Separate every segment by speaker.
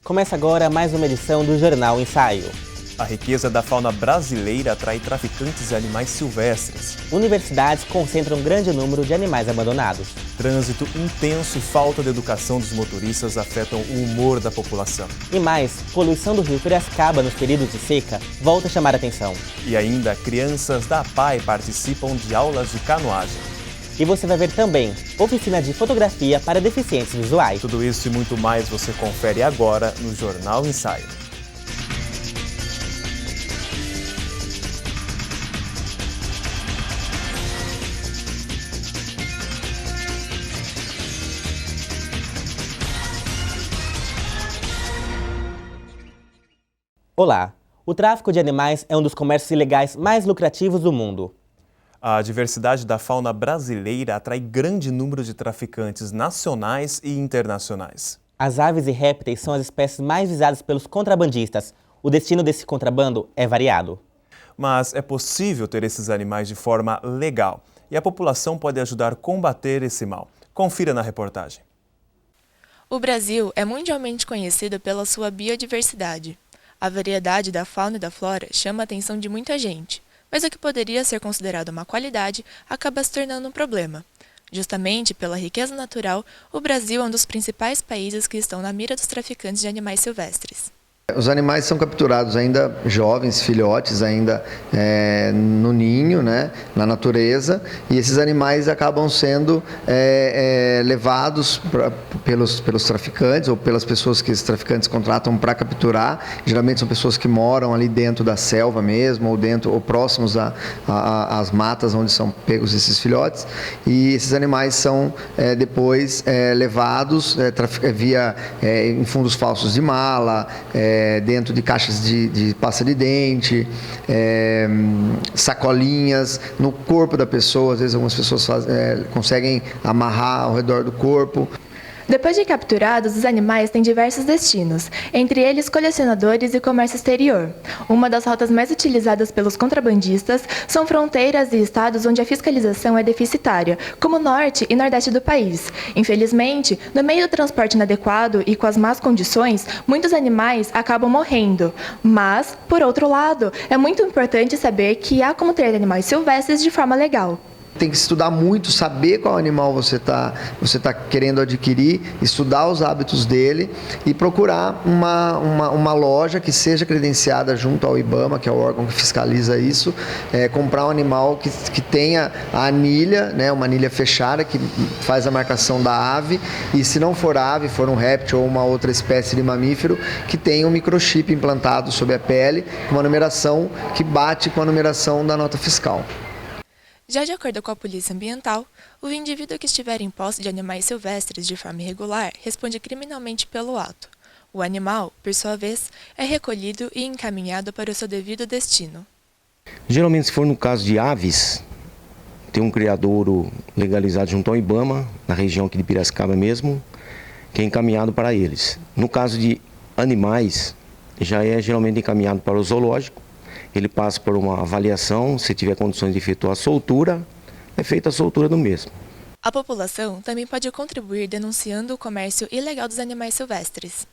Speaker 1: Começa agora mais uma edição do Jornal Ensaio.
Speaker 2: A riqueza da fauna brasileira atrai traficantes de animais silvestres.
Speaker 1: Universidades concentram um grande número de animais abandonados.
Speaker 2: Trânsito intenso e falta de educação dos motoristas afetam o humor da população.
Speaker 1: E mais, poluição do rio Piracicaba nos períodos de seca volta a chamar a atenção.
Speaker 2: E ainda, crianças da APAE participam de aulas de canoagem.
Speaker 1: E você vai ver também oficina de fotografia para deficientes visuais.
Speaker 2: Tudo isso e muito mais você confere agora no Jornal Ensaio.
Speaker 1: Olá! O tráfico de animais é um dos comércios ilegais mais lucrativos do mundo.
Speaker 2: A diversidade da fauna brasileira atrai grande número de traficantes nacionais e internacionais.
Speaker 1: As aves e répteis são as espécies mais visadas pelos contrabandistas. O destino desse contrabando é variado.
Speaker 2: Mas é possível ter esses animais de forma legal e a população pode ajudar a combater esse mal. Confira na reportagem.
Speaker 3: O Brasil é mundialmente conhecido pela sua biodiversidade. A variedade da fauna e da flora chama a atenção de muita gente, mas o que poderia ser considerado uma qualidade acaba se tornando um problema. Justamente pela riqueza natural, o Brasil é um dos principais países que estão na mira dos traficantes de animais silvestres.
Speaker 4: Os animais são capturados ainda jovens, filhotes, ainda no ninho, né, na natureza, e esses animais acabam sendo levados pelos traficantes ou pelas pessoas que esses traficantes contratam para capturar. Geralmente são pessoas que moram ali dentro da selva mesmo, ou próximos às matas onde são pegos esses filhotes, e esses animais são depois levados em fundos falsos de mala, dentro de caixas de pasta de dente, sacolinhas no corpo da pessoa. Às vezes algumas pessoas conseguem amarrar ao redor do corpo.
Speaker 5: Depois de capturados, os animais têm diversos destinos, entre eles colecionadores e comércio exterior. Uma das rotas mais utilizadas pelos contrabandistas são fronteiras e estados onde a fiscalização é deficitária, como o norte e nordeste do país. Infelizmente, no meio do transporte inadequado e com as más condições, muitos animais acabam morrendo. Mas, por outro lado, é muito importante saber que há como ter animais silvestres de forma legal.
Speaker 4: Tem que estudar muito, saber qual animal você tá querendo adquirir, estudar os hábitos dele e procurar uma loja que seja credenciada junto ao IBAMA, que é o órgão que fiscaliza isso, comprar um animal que tenha a anilha, né, uma anilha fechada que faz a marcação da ave, e se não for ave, for um réptil ou uma outra espécie de mamífero, que tenha um microchip implantado sobre a pele, com uma numeração que bate com a numeração da nota fiscal.
Speaker 3: Já de acordo com a Polícia Ambiental, o indivíduo que estiver em posse de animais silvestres de forma irregular responde criminalmente pelo ato. O animal, por sua vez, é recolhido e encaminhado para o seu devido destino.
Speaker 6: Geralmente, se for no caso de aves, tem um criadouro legalizado junto ao IBAMA, na região aqui de Piracicaba mesmo, que é encaminhado para eles. No caso de animais, já é geralmente encaminhado para o zoológico. Ele passa por uma avaliação, se tiver condições de efetuar a soltura, é feita a soltura do mesmo.
Speaker 3: A população também pode contribuir denunciando o comércio ilegal dos animais silvestres.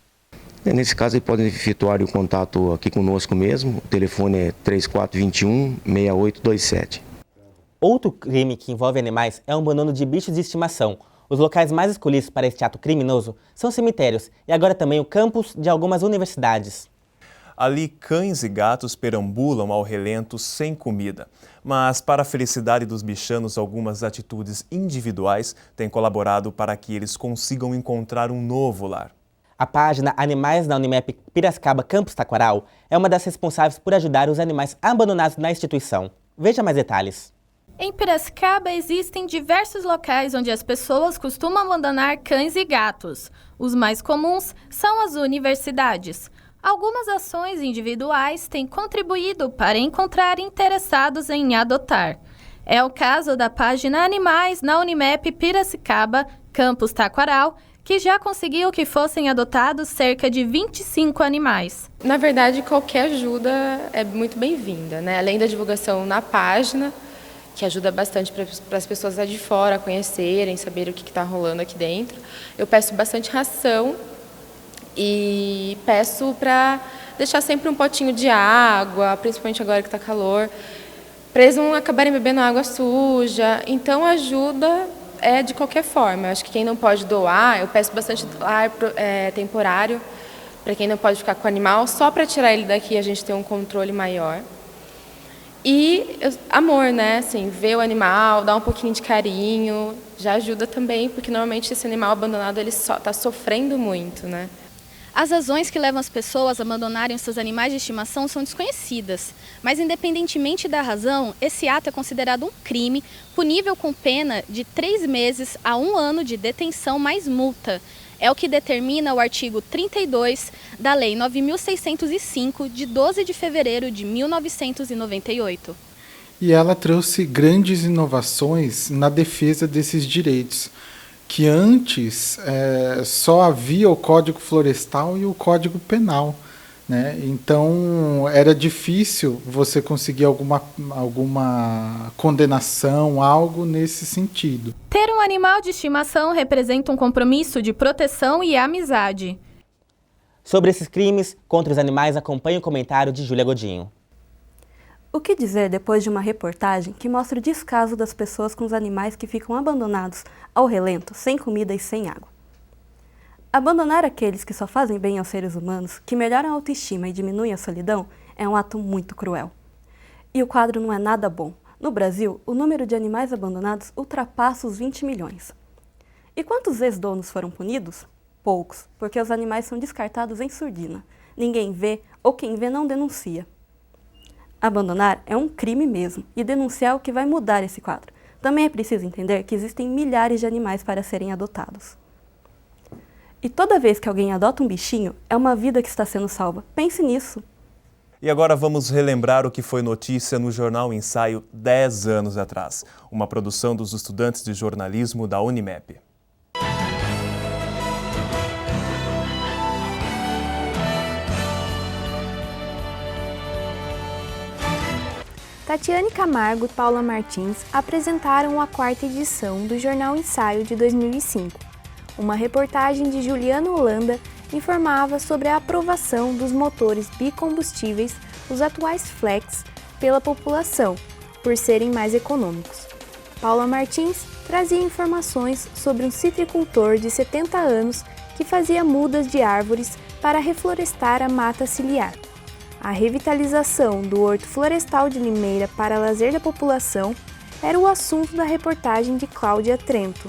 Speaker 6: Nesse caso, ele pode efetuar o contato aqui conosco mesmo, o telefone é 3421-6827.
Speaker 1: Outro crime que envolve animais é o abandono de bichos de estimação. Os locais mais escolhidos para este ato criminoso são cemitérios e agora também o campus de algumas universidades.
Speaker 2: Ali, cães e gatos perambulam ao relento sem comida. Mas, para a felicidade dos bichanos, algumas atitudes individuais têm colaborado para que eles consigam encontrar um novo lar.
Speaker 1: A página Animais na Unimep Piracicaba Campus Taquaral é uma das responsáveis por ajudar os animais abandonados na instituição. Veja mais detalhes.
Speaker 7: Em Piracicaba existem diversos locais onde as pessoas costumam abandonar cães e gatos. Os mais comuns são as universidades. Algumas ações individuais têm contribuído para encontrar interessados em adotar. É o caso da página Animais na Unimep Piracicaba, Campus Taquaral, que já conseguiu que fossem adotados cerca de 25 animais.
Speaker 8: Na verdade, qualquer ajuda é muito bem-vinda, né? Além da divulgação na página, que ajuda bastante para as pessoas lá de fora conhecerem, saber o que está rolando aqui dentro. Eu peço bastante ração E peço para deixar sempre um potinho de água, principalmente agora que está calor, para eles não acabarem bebendo água suja. Então, ajuda de qualquer forma. Eu acho que quem não pode doar, eu peço bastante doar temporário, para quem não pode ficar com o animal, só para tirar ele daqui a gente ter um controle maior. E amor, né? Assim, ver o animal, dar um pouquinho de carinho, já ajuda também, porque normalmente esse animal abandonado ele está sofrendo muito, né?
Speaker 7: As razões que levam as pessoas a abandonarem seus animais de estimação são desconhecidas, mas independentemente da razão, esse ato é considerado um crime, punível com pena de 3 meses a 1 ano de detenção mais multa. É o que determina o artigo 32 da Lei 9.605, de 12 de fevereiro de 1998.
Speaker 9: E ela trouxe grandes inovações na defesa desses direitos, que antes só havia o Código Florestal e o Código Penal, né? Então era difícil você conseguir alguma condenação, algo nesse sentido.
Speaker 7: Ter um animal de estimação representa um compromisso de proteção e amizade.
Speaker 1: Sobre esses crimes contra os animais, acompanhe o comentário de Júlia Godinho.
Speaker 10: O que dizer depois de uma reportagem que mostra o descaso das pessoas com os animais que ficam abandonados ao relento, sem comida e sem água? Abandonar aqueles que só fazem bem aos seres humanos, que melhoram a autoestima e diminuem a solidão, é um ato muito cruel. E o quadro não é nada bom. No Brasil, o número de animais abandonados ultrapassa os 20 milhões. E quantos ex-donos foram punidos? Poucos, porque os animais são descartados em surdina. Ninguém vê, ou quem vê não denuncia. Abandonar é um crime mesmo, e denunciar é o que vai mudar esse quadro. Também é preciso entender que existem milhares de animais para serem adotados. E toda vez que alguém adota um bichinho, é uma vida que está sendo salva. Pense nisso.
Speaker 2: E agora vamos relembrar o que foi notícia no Jornal Ensaio 10 anos atrás, uma produção dos estudantes de jornalismo da Unimep.
Speaker 11: Tatiane Camargo e Paula Martins apresentaram a 4ª edição do Jornal Ensaio de 2005. Uma reportagem de Juliana Holanda informava sobre a aprovação dos motores bicombustíveis, os atuais flex, pela população, por serem mais econômicos. Paula Martins trazia informações sobre um citricultor de 70 anos que fazia mudas de árvores para reflorestar a mata ciliar. A revitalização do Horto Florestal de Limeira para lazer da população era o assunto da reportagem de Cláudia Trento.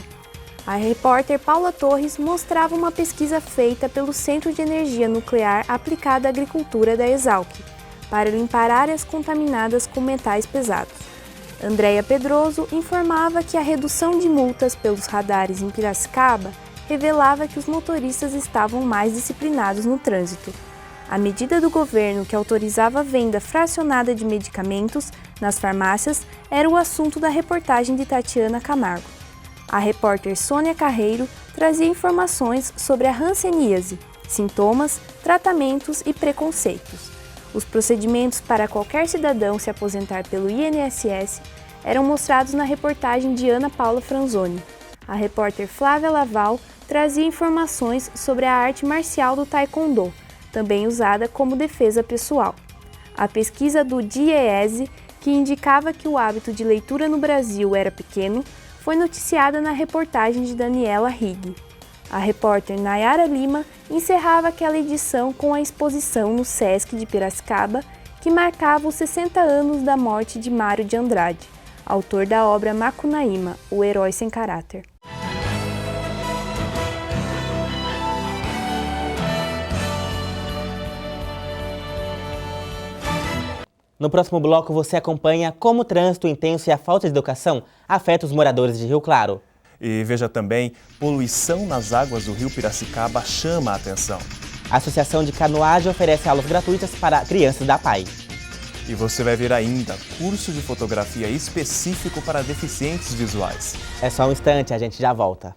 Speaker 11: A repórter Paula Torres mostrava uma pesquisa feita pelo Centro de Energia Nuclear aplicada à agricultura da Exalc, para limpar áreas contaminadas com metais pesados. Andréia Pedroso informava que a redução de multas pelos radares em Piracicaba revelava que os motoristas estavam mais disciplinados no trânsito. A medida do governo que autorizava a venda fracionada de medicamentos nas farmácias era o assunto da reportagem de Tatiana Camargo. A repórter Sônia Carreiro trazia informações sobre a hanseníase, sintomas, tratamentos e preconceitos. Os procedimentos para qualquer cidadão se aposentar pelo INSS eram mostrados na reportagem de Ana Paula Franzoni. A repórter Flávia Laval trazia informações sobre a arte marcial do Taekwondo, também usada como defesa pessoal. A pesquisa do DIEESE, que indicava que o hábito de leitura no Brasil era pequeno, foi noticiada na reportagem de Daniela Rigg. A repórter Nayara Lima encerrava aquela edição com a exposição no Sesc de Piracicaba, que marcava os 60 anos da morte de Mário de Andrade, autor da obra Macunaíma, o herói sem caráter.
Speaker 1: No próximo bloco, você acompanha como o trânsito intenso e a falta de educação afeta os moradores de Rio Claro.
Speaker 2: E veja também, poluição nas águas do rio Piracicaba chama a atenção.
Speaker 1: A Associação de Canoagem oferece aulas gratuitas para crianças da APAI.
Speaker 2: E você vai ver ainda curso de fotografia específico para deficientes visuais.
Speaker 1: É só um instante, a gente já volta.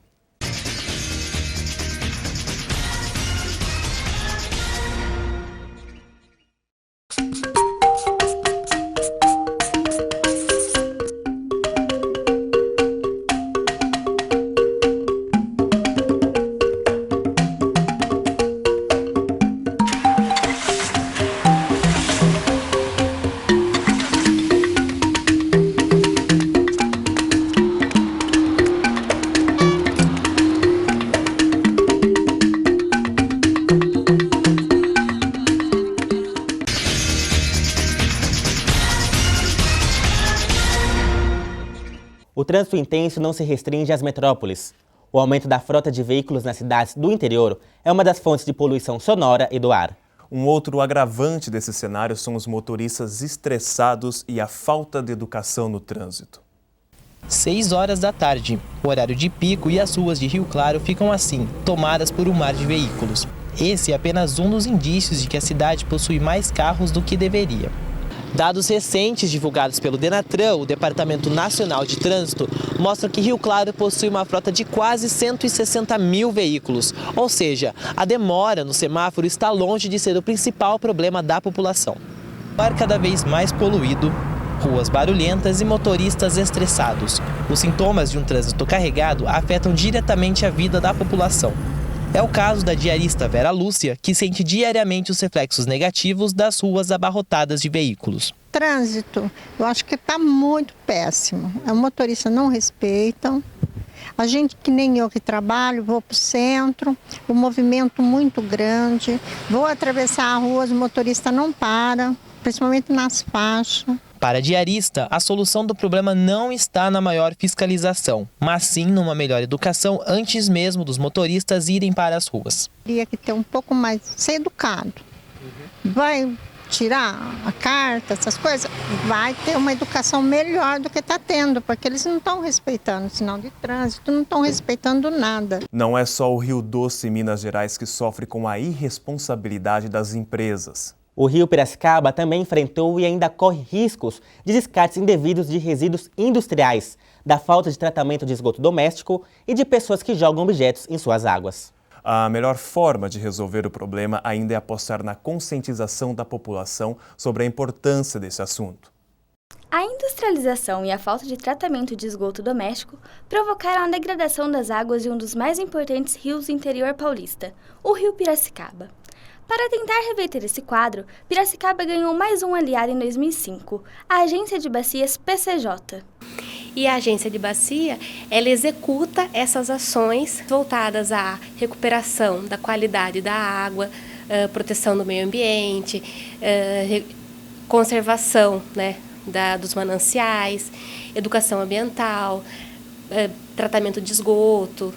Speaker 1: trânsito intenso não se restringe às metrópoles. O aumento da frota de veículos nas cidades do interior é uma das fontes de poluição sonora e do ar.
Speaker 2: Um outro agravante desse cenário são os motoristas estressados e a falta de educação no trânsito.
Speaker 12: 6 horas da tarde, o horário de pico, e as ruas de Rio Claro ficam assim, tomadas por um mar de veículos. Esse é apenas um dos indícios de que a cidade possui mais carros do que deveria. Dados recentes divulgados pelo Denatran, o Departamento Nacional de Trânsito, mostram que Rio Claro possui uma frota de quase 160 mil veículos. Ou seja, a demora no semáforo está longe de ser o principal problema da população. O ar cada vez mais poluído, ruas barulhentas e motoristas estressados. Os sintomas de um trânsito carregado afetam diretamente a vida da população. É o caso da diarista Vera Lúcia, que sente diariamente os reflexos negativos das ruas abarrotadas de veículos.
Speaker 13: Trânsito, eu acho que está muito péssimo. Os motoristas não respeitam. A gente, que nem eu que trabalho, vou para o centro, o movimento muito grande. Vou atravessar a rua, os motoristas não param, principalmente nas faixas.
Speaker 12: Para a diarista, a solução do problema não está na maior fiscalização, mas sim numa melhor educação antes mesmo dos motoristas irem para as ruas.
Speaker 13: Teria que ter um pouco mais, ser educado. Vai tirar a carta, essas coisas, vai ter uma educação melhor do que está tendo, porque eles não estão respeitando o sinal de trânsito, não estão respeitando nada.
Speaker 2: Não é só o Rio Doce, Minas Gerais, que sofre com a irresponsabilidade das empresas.
Speaker 1: O Rio Piracicaba também enfrentou e ainda corre riscos de descartes indevidos de resíduos industriais, da falta de tratamento de esgoto doméstico e de pessoas que jogam objetos em suas águas.
Speaker 2: A melhor forma de resolver o problema ainda é apostar na conscientização da população sobre a importância desse assunto.
Speaker 14: A industrialização e a falta de tratamento de esgoto doméstico provocaram a degradação das águas de um dos mais importantes rios do interior paulista, o Rio Piracicaba. Para tentar reverter esse quadro, Piracicaba ganhou mais um aliado em 2005, a Agência de Bacias PCJ.
Speaker 15: E a Agência de Bacia, ela executa essas ações voltadas à recuperação da qualidade da água, proteção do meio ambiente, conservação, né, dos mananciais, educação ambiental, tratamento de esgoto,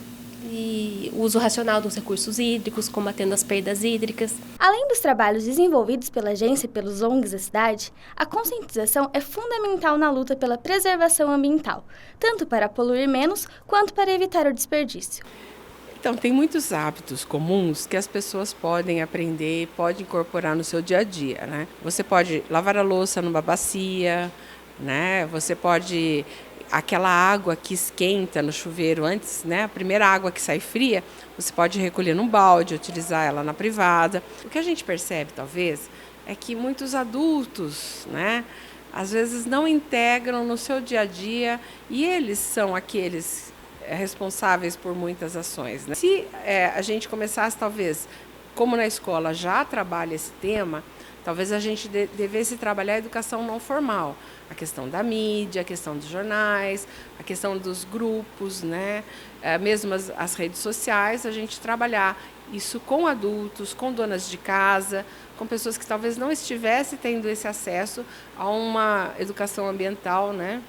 Speaker 15: e uso racional dos recursos hídricos, combatendo as perdas hídricas.
Speaker 14: Além dos trabalhos desenvolvidos pela agência e pelos ONGs da cidade, a conscientização é fundamental na luta pela preservação ambiental, tanto para poluir menos quanto para evitar o desperdício.
Speaker 16: Então, tem muitos hábitos comuns que as pessoas podem aprender, podem incorporar no seu dia a dia, né? Você pode lavar a louça numa bacia, né? Você pode... Aquela água que esquenta no chuveiro antes, né? A primeira água que sai fria, você pode recolher num balde, utilizar ela na privada. O que a gente percebe, talvez, é que muitos adultos, né? Às vezes não integram no seu dia a dia e eles são aqueles responsáveis por muitas ações, né? Se a gente começasse, talvez, como na escola já trabalha esse tema, talvez a gente devesse trabalhar a educação não formal. A questão da mídia, a questão dos jornais, a questão dos grupos, né? Mesmo as redes sociais, a gente trabalhar isso com adultos, com donas de casa, com pessoas que talvez não estivessem tendo esse acesso a uma educação ambiental, né?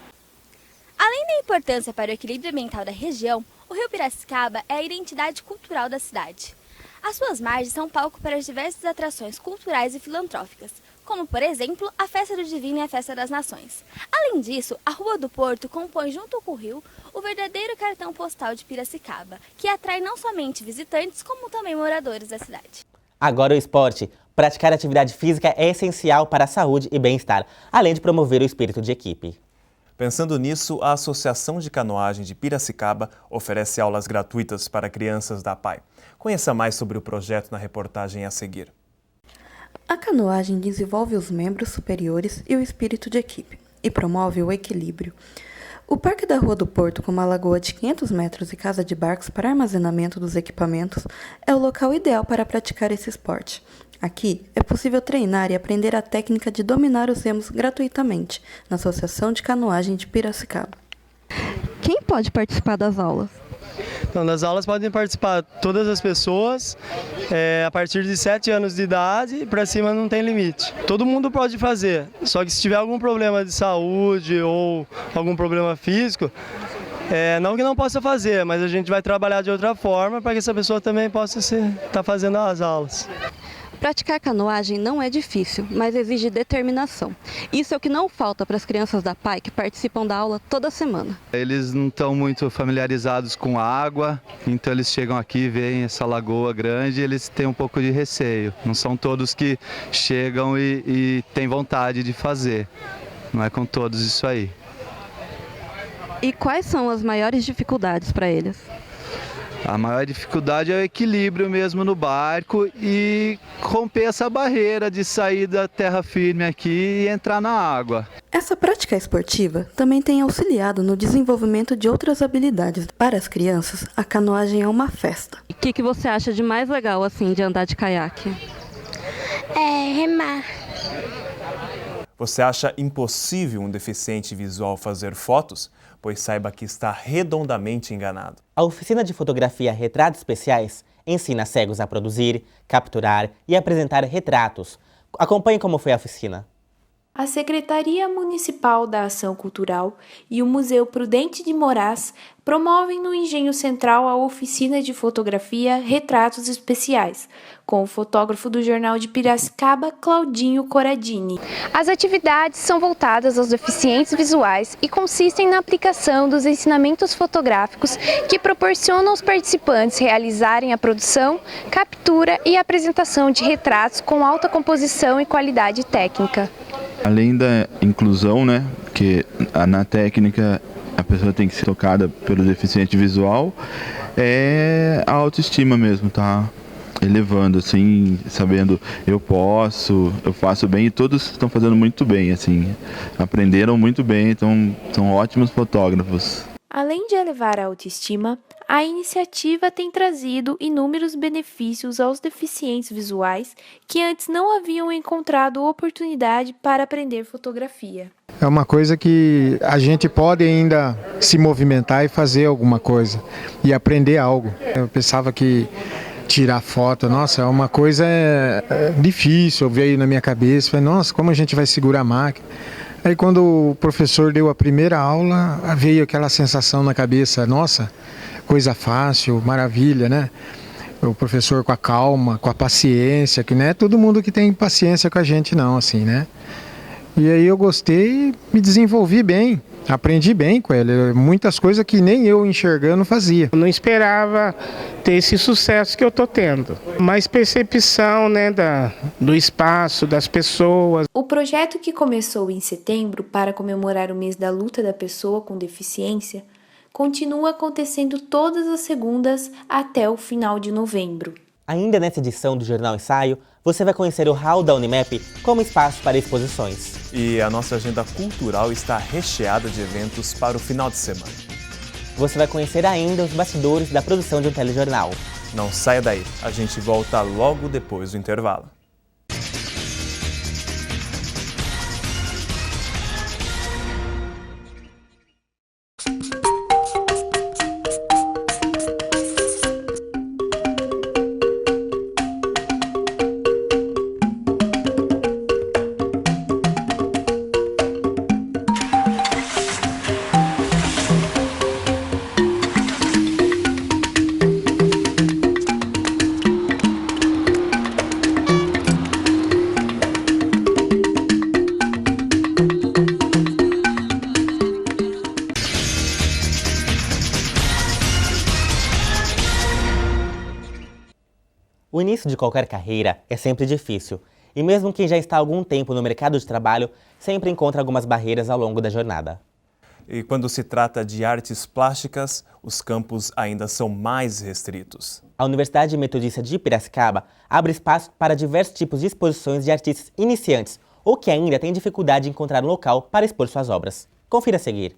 Speaker 14: Além da importância para o equilíbrio ambiental da região, o Rio Piracicaba é a identidade cultural da cidade. As suas margens são palco para diversas atrações culturais e filantróficas, como, por exemplo, a Festa do Divino e a Festa das Nações. Além disso, a Rua do Porto compõe, junto com o rio, o verdadeiro cartão postal de Piracicaba, que atrai não somente visitantes, como também moradores da cidade.
Speaker 1: Agora o esporte. Praticar atividade física é essencial para a saúde e bem-estar, além de promover o espírito de equipe.
Speaker 2: Pensando nisso, a Associação de Canoagem de Piracicaba oferece aulas gratuitas para crianças da APAI. Conheça mais sobre o projeto na reportagem a seguir.
Speaker 10: A canoagem desenvolve os membros superiores e o espírito de equipe e promove o equilíbrio. O Parque da Rua do Porto, com uma lagoa de 500 metros e casa de barcos para armazenamento dos equipamentos, é o local ideal para praticar esse esporte. Aqui é possível treinar e aprender a técnica de dominar os remos gratuitamente, na Associação de Canoagem de Piracicaba. Quem pode participar das aulas?
Speaker 17: Então, das aulas podem participar todas as pessoas, a partir de 7 anos de idade, para cima não tem limite. Todo mundo pode fazer, só que se tiver algum problema de saúde ou algum problema físico, não que não possa fazer, mas a gente vai trabalhar de outra forma para que essa pessoa também possa estar fazendo as aulas.
Speaker 10: Praticar canoagem não é difícil, mas exige determinação. Isso é o que não falta para as crianças da PAI que participam da aula toda semana.
Speaker 18: Eles não estão muito familiarizados com a água, então eles chegam aqui, veem essa lagoa grande e eles têm um pouco de receio. Não são todos que chegam e têm vontade de fazer. Não é com todos isso aí.
Speaker 10: E quais são as maiores dificuldades para eles?
Speaker 18: A maior dificuldade é o equilíbrio mesmo no barco e romper essa barreira de sair da terra firme aqui e entrar na água.
Speaker 10: Essa prática esportiva também tem auxiliado no desenvolvimento de outras habilidades. Para as crianças, a canoagem é uma festa. O que você acha de mais legal assim de andar de caiaque?
Speaker 19: Remar.
Speaker 2: Você acha impossível um deficiente visual fazer fotos? Pois saiba que está redondamente enganado.
Speaker 1: A oficina de fotografia Retratos Especiais ensina cegos a produzir, capturar e apresentar retratos. Acompanhe como foi a oficina.
Speaker 20: A Secretaria Municipal da Ação Cultural e o Museu Prudente de Moraes promovem no Engenho Central a oficina de fotografia Retratos Especiais, com o fotógrafo do Jornal de Piracicaba, Claudinho Coradini.
Speaker 11: As atividades são voltadas aos deficientes visuais e consistem na aplicação dos ensinamentos fotográficos que proporcionam aos participantes realizarem a produção, captura e apresentação de retratos com alta composição e qualidade técnica.
Speaker 21: Além da inclusão, né, que na técnica a pessoa tem que ser tocada pelo deficiente visual, é a autoestima mesmo, tá? Elevando, assim, sabendo eu faço bem e todos estão fazendo muito bem, assim, aprenderam muito bem, então são ótimos fotógrafos.
Speaker 20: Além de elevar a autoestima, a iniciativa tem trazido inúmeros benefícios aos deficientes visuais que antes não haviam encontrado oportunidade para aprender fotografia.
Speaker 9: É uma coisa que a gente pode ainda se movimentar e fazer alguma coisa e aprender algo. Eu pensava que tirar foto, nossa, é uma coisa difícil, veio na minha cabeça, falei, nossa, como a gente vai segurar a máquina? Aí quando o professor deu a primeira aula, veio aquela sensação na cabeça, nossa, coisa fácil, maravilha, né? O professor com a calma, com a paciência, que não é todo mundo que tem paciência com a gente não, assim, né? E aí eu gostei e me desenvolvi bem, aprendi bem com ele, muitas coisas que nem eu enxergando fazia.
Speaker 22: Eu não esperava ter esse sucesso que eu tô tendo, mais percepção, né, do espaço, das pessoas.
Speaker 20: O projeto, que começou em setembro para comemorar o mês da luta da pessoa com deficiência, continua acontecendo todas as segundas até o final de novembro.
Speaker 1: Ainda nessa edição do Jornal Ensaio, você vai conhecer o hall da Unimep como espaço para exposições.
Speaker 2: E a nossa agenda cultural está recheada de eventos para o final de semana.
Speaker 1: Você vai conhecer ainda os bastidores da produção de um telejornal.
Speaker 2: Não saia daí, a gente volta logo depois do intervalo.
Speaker 1: O início de qualquer carreira é sempre difícil, e mesmo quem já está há algum tempo no mercado de trabalho, sempre encontra algumas barreiras ao longo da jornada.
Speaker 2: E quando se trata de artes plásticas, os campos ainda são mais restritos.
Speaker 1: A Universidade Metodista de Piracicaba abre espaço para diversos tipos de exposições de artistas iniciantes, ou que ainda têm dificuldade em encontrar um local para expor suas obras. Confira a seguir.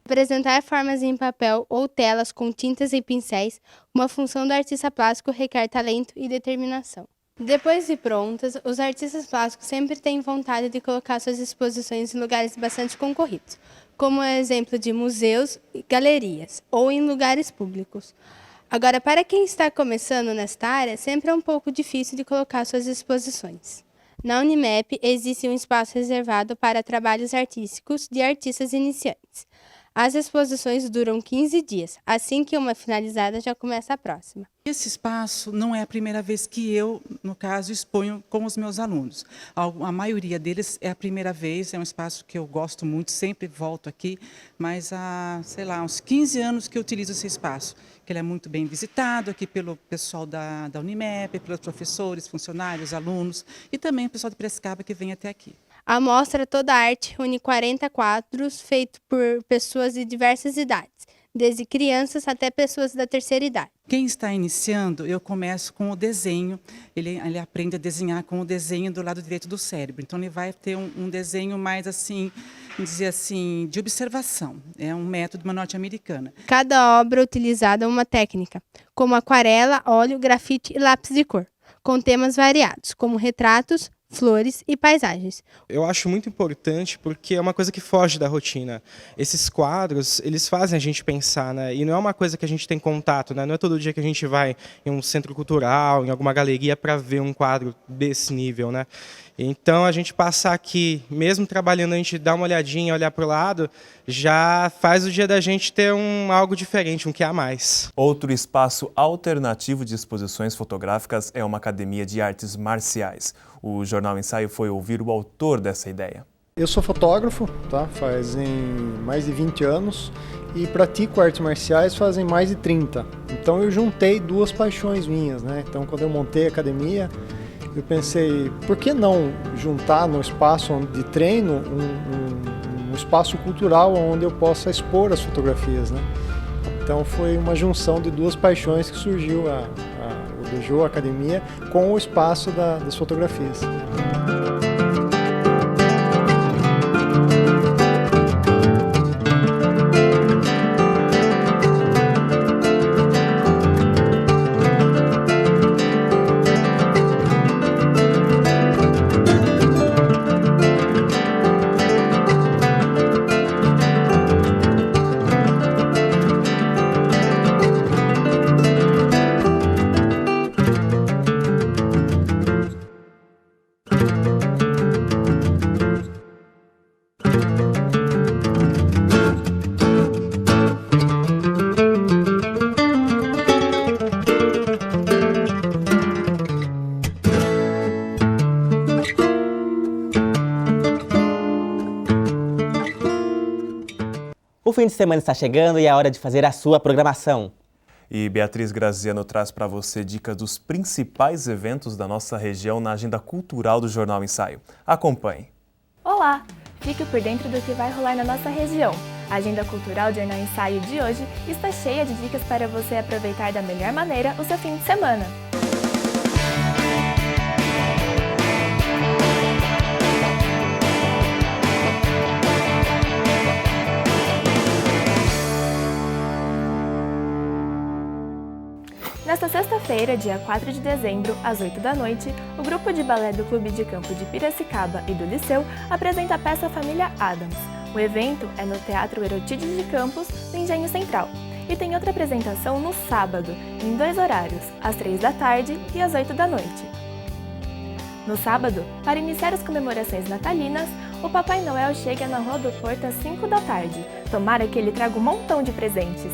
Speaker 23: Apresentar formas em papel ou telas com tintas e pincéis, uma função do artista plástico requer talento e determinação. Depois de prontas, os artistas plásticos sempre têm vontade de colocar suas exposições em lugares bastante concorridos, como é exemplo de museus e galerias, ou em lugares públicos. Agora, para quem está começando nesta área, sempre é um pouco difícil de colocar suas exposições. Na Unimep, existe um espaço reservado para trabalhos artísticos de artistas iniciantes. As exposições duram 15 dias. Assim que uma finalizada, já começa a próxima.
Speaker 4: Esse espaço não é a primeira vez que eu, no caso, exponho com os meus alunos. A maioria deles é a primeira vez, é um espaço que eu gosto muito, sempre volto aqui, mas há, sei lá, uns 15 anos que eu utilizo esse espaço, que ele é muito bem visitado aqui pelo pessoal da Unimep, pelos professores, funcionários, alunos e também o pessoal de Piracicaba que vem até aqui.
Speaker 23: A mostra Toda Arte une 40 quadros feitos por pessoas de diversas idades, desde crianças até pessoas da terceira idade.
Speaker 4: Quem está iniciando, eu começo com o desenho, ele aprende a desenhar com o desenho do lado direito do cérebro. Então ele vai ter um desenho mais assim, dizer assim, de observação. É um método uma norte-americana.
Speaker 23: Cada obra utilizada é uma técnica, como aquarela, óleo, grafite e lápis de cor, com temas variados, como retratos, flores e paisagens.
Speaker 5: Eu acho muito importante porque é uma coisa que foge da rotina. Esses quadros, eles fazem a gente pensar, né? E não é uma coisa que a gente tem contato, né? Não é todo dia que a gente vai em um centro cultural, em alguma galeria para ver um quadro desse nível, né? Então a gente passar aqui, mesmo trabalhando, a gente dá uma olhadinha, olhar para o lado, já faz o dia da gente ter algo diferente, um que a mais.
Speaker 2: Outro espaço alternativo de exposições fotográficas é uma academia de artes marciais. O Jornal Ensaio foi ouvir o autor dessa ideia.
Speaker 19: Eu sou fotógrafo, tá? Fazem mais de 20 anos e pratico artes marciais fazem mais de 30. Então eu juntei duas paixões minhas, né? Então quando eu montei a academia, eu pensei, por que não juntar no espaço de treino um espaço cultural onde eu possa expor as fotografias, né? Então foi uma junção de duas paixões que surgiu o Dojo, a academia, com o espaço das fotografias.
Speaker 1: O fim de semana está chegando e é hora de fazer a sua programação.
Speaker 2: E Beatriz Graziano traz para você dicas dos principais eventos da nossa região na agenda cultural do Jornal Ensaio. Acompanhe.
Speaker 24: Olá! Fique por dentro do que vai rolar na nossa região. A agenda cultural do Jornal Ensaio de hoje está cheia de dicas para você aproveitar da melhor maneira o seu fim de semana. Nesta sexta-feira, dia 4 de dezembro, às 8 da noite, o grupo de balé do Clube de Campo de Piracicaba e do Liceu apresenta a peça Família Addams. O evento é no Teatro Erotídides de Campos, no Engenho Central. E tem outra apresentação no sábado, em 2 horários, às 3 da tarde e às 8 da noite. No sábado, para iniciar as comemorações natalinas, o Papai Noel chega na Rua do Porto às 5 da tarde. Tomara que ele traga um montão de presentes.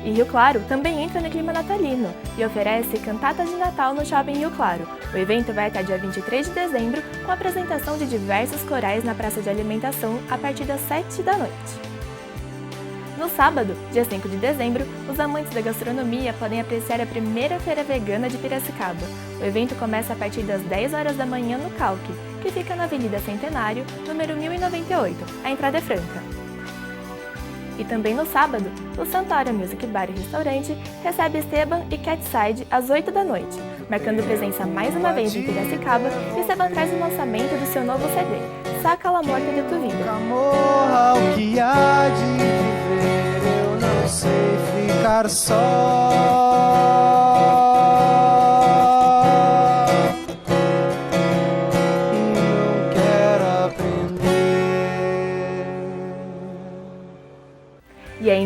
Speaker 24: E Rio Claro também entra no clima natalino e oferece cantatas de Natal no Shopping Rio Claro. O evento vai até dia 23 de dezembro, com a apresentação de diversos corais na praça de alimentação a partir das 7 da noite. No sábado, dia 5 de dezembro, os amantes da gastronomia podem apreciar a primeira feira vegana de Piracicaba. O evento começa a partir das 10 horas da manhã no Calque, que fica na Avenida Centenário, número 1098. A entrada é franca. E também no sábado, o Santório Music Bar e Restaurante recebe Esteban e Catside às 8 da noite, marcando presença mais uma vez em Piracicaba. E Esteban traz o lançamento do seu novo CD, Saca la Morte de tu Vida.
Speaker 25: Morra o que há de viver, eu não sei ficar só.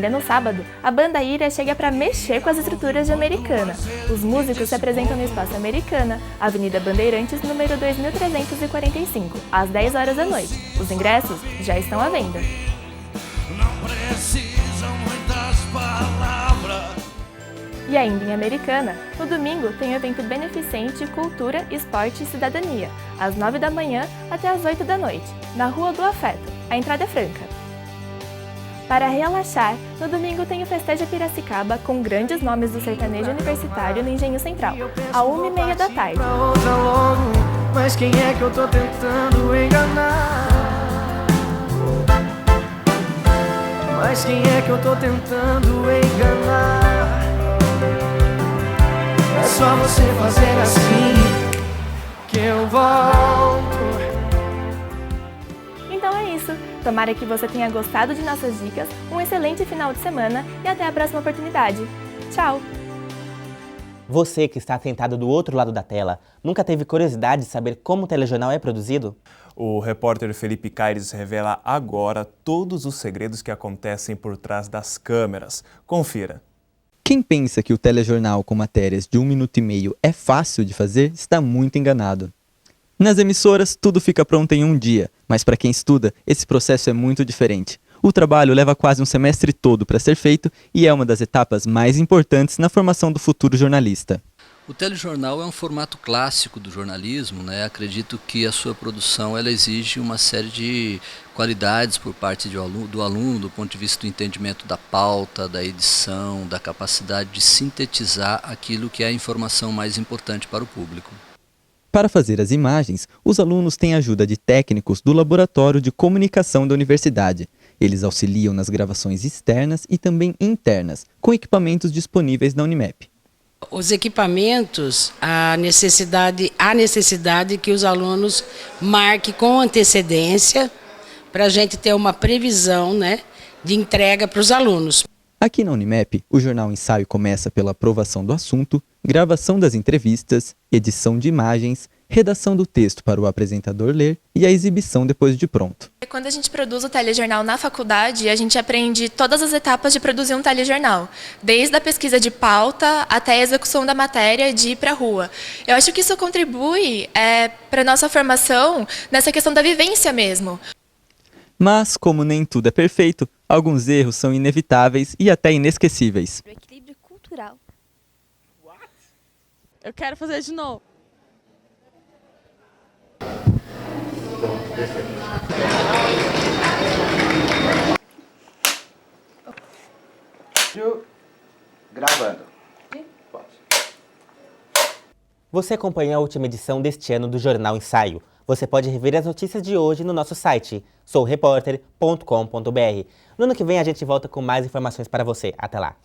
Speaker 24: Ainda no sábado, a banda Ira chega para mexer com as estruturas de Americana. Os músicos se apresentam no Espaço Americana, Avenida Bandeirantes, número 2345, às 10 horas da noite. Os ingressos já estão à venda. E ainda em Americana, no domingo tem o evento beneficente Cultura, Esporte e Cidadania, às 9 da manhã até às 8 da noite, na Rua do Afeto. A entrada é franca. Para relaxar, no domingo tem o Festeja Piracicaba com grandes nomes do sertanejo universitário no Engenho Central, às 1h30 da tarde.
Speaker 25: Mas quem é que eu tô tentando enganar? Mas quem é que eu tô tentando enganar? É só você fazer assim que eu volto.
Speaker 24: Então é isso. Tomara que você tenha gostado de nossas dicas, um excelente final de semana e até a próxima oportunidade. Tchau!
Speaker 1: Você que está sentado do outro lado da tela, nunca teve curiosidade de saber como o telejornal é produzido?
Speaker 2: O repórter Felipe Caires revela agora todos os segredos que acontecem por trás das câmeras. Confira.
Speaker 3: Quem pensa que o telejornal com matérias de 1 minuto e meio é fácil de fazer, está muito enganado. Nas emissoras, tudo fica pronto em um dia, mas para quem estuda, esse processo é muito diferente. O trabalho leva quase um semestre todo para ser feito e é uma das etapas mais importantes na formação do futuro jornalista.
Speaker 6: O telejornal é um formato clássico do jornalismo, né? Acredito que a sua produção ela exige uma série de qualidades por parte do aluno, do ponto de vista do entendimento da pauta, da edição, da capacidade de sintetizar aquilo que é a informação mais importante para o público.
Speaker 3: Para fazer as imagens, os alunos têm a ajuda de técnicos do Laboratório de Comunicação da Universidade. Eles auxiliam nas gravações externas e também internas, com equipamentos disponíveis na Unimep.
Speaker 7: Os equipamentos, a necessidade que os alunos marquem com antecedência para a gente ter uma previsão, né, de entrega para os alunos.
Speaker 3: Aqui na Unimep, o Jornal Ensaio começa pela aprovação do assunto, gravação das entrevistas, edição de imagens, redação do texto para o apresentador ler e a exibição depois de pronto.
Speaker 24: Quando a gente produz o telejornal na faculdade, a gente aprende todas as etapas de produzir um telejornal, desde a pesquisa de pauta até a execução da matéria de ir para a rua. Eu acho que isso contribui para a nossa formação nessa questão da vivência mesmo.
Speaker 3: Mas, como nem tudo é perfeito, alguns erros são inevitáveis e até inesquecíveis.
Speaker 14: O equilíbrio cultural.
Speaker 8: Eu quero fazer de novo.
Speaker 12: Gravando.
Speaker 1: Você acompanhou a última edição deste ano do Jornal Ensaio. Você pode rever as notícias de hoje no nosso site, soureporter.com.br. No ano que vem a gente volta com mais informações para você. Até lá!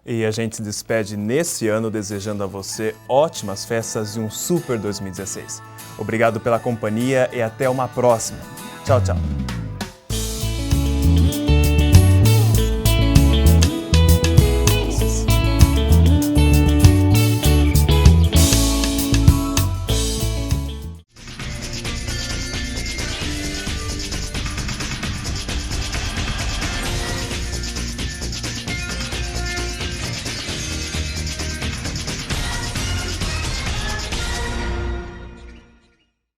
Speaker 2: E a gente se despede nesse ano desejando a você ótimas festas e um super 2016. Obrigado pela companhia e até uma próxima. Tchau, tchau.